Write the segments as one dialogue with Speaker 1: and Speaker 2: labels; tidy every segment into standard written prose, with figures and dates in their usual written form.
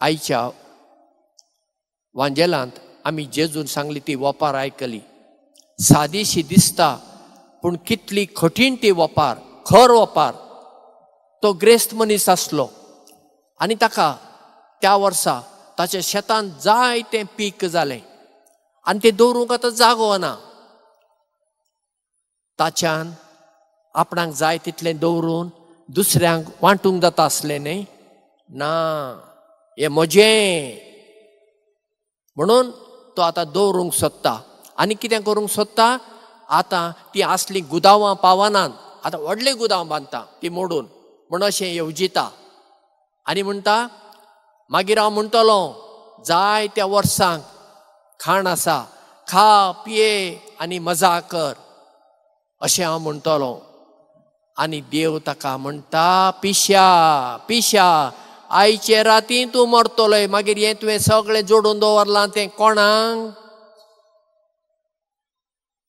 Speaker 1: आईच्या वांजेलांत आमी जेजून सांगली ती वपार आयकली. सादीशी दिसता पूण कितली कठीण ती वपार, खर वपार. तो ग्रेस्त मनीस आसलो आनी ताका त्या वर्सा ताच्या शेतान जायतें पीक जालें आनी तें दवरूंक आतां जागो ना. ताच्यान आपणाक जाय तितलें दवरून दुसऱ्यांक वांटूंक जाता आसलें न्ही. ना, हें म्हजें म्हणून तो आतां दवरूंक सोदता. आनी कितें करूंक सोदता, आतां ती आसली गुदावां पावनान आतां व्हडलें गुदांव बांदता ती मोडून म्हण अशें येवजिता. आनी म्हणटा मागीर हांव म्हणटलो जाय त्या वर्सांक खाण आसा, खा पिये आनी मजा कर अशें हांव म्हणटलो. आनी देव ताका म्हणटा पिश्या पिश्या, आयचे राती तूं मरतलोय, मागीर हें तुवें सगळें जोडून दवरलां तें कोणाक?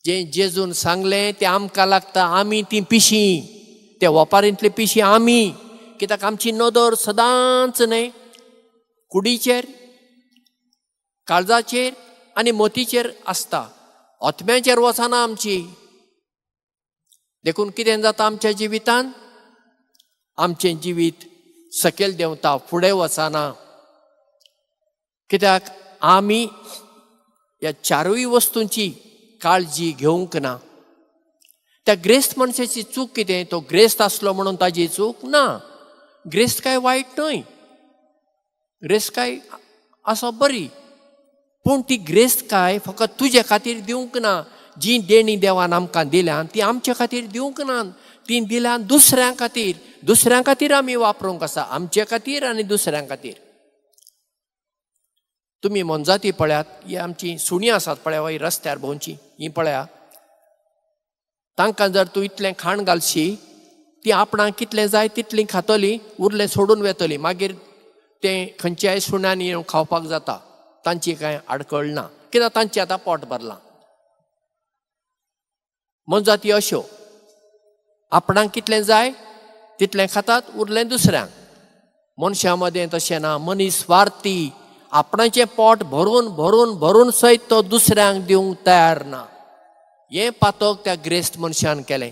Speaker 1: जें जेजून सांगलें तें आमकां लागता. आमी ती पिशीं, त्या वपारींतली पिशीं आमी. कित्याक आमची नदर सदांच न्ही कुडीचेर, काळजाचेर आनी मोतीचेर आसता, ओतम्याचेर वचना आमची. देखून कितें जाता आमच्या जिवितान, आमचें जिवीत सकयल देंवता, फुडें वचना. कित्याक आमी ह्या चारूय वस्तूंची काळजी घेवंक ना. त्या ग्रेस्त मनशाची चूक कितें, तो ग्रेस्त आसलो म्हणून ताजी चूक ना. ग्रेस्त काय वायट न्हय, ग्रेस्त काय आसप बरी, पूण ती ग्रेस्त काय फकत तुजे खातीर दिवंक ना. जी देणी देवान आमकां दिल्या ती आमचे खातीर दिवंक ना. ती दिल्या दुसऱ्यां खातीर. दुसऱ्यां खातीर आमी वापरूंक आसा, आमचे खातीर आनी दुसऱ्यां खातीर. तुमी मोनजाती पळयात, ही आमची सुणीं आसात पळय ही रस्त्यार भोंवची, ही पळया. तांकां जर तूं इतलें खाण घालशी, ती आपणाक कितलें जाय तितलीं खातली, उरलें सोडून वेतली. मागीर तें खंयच्याय सुण्यांनी येवन खावपाक जाता, तांची कांय आडखळ ना, कित्याक तांचें आतां पोट भरलां. मोनजाती अश्यो आपणाक कितलें जाय तितलें खातात, उरलें दुसऱ्यांक. मनशां मदें तशें ना, मनीस स्वार्थी. आपणाचें पोट भरून भरून भरून सयत तो दुसऱ्यांक दिवंक तयार ना. हें पातक त्या ग्रेस्त मनशान केलें.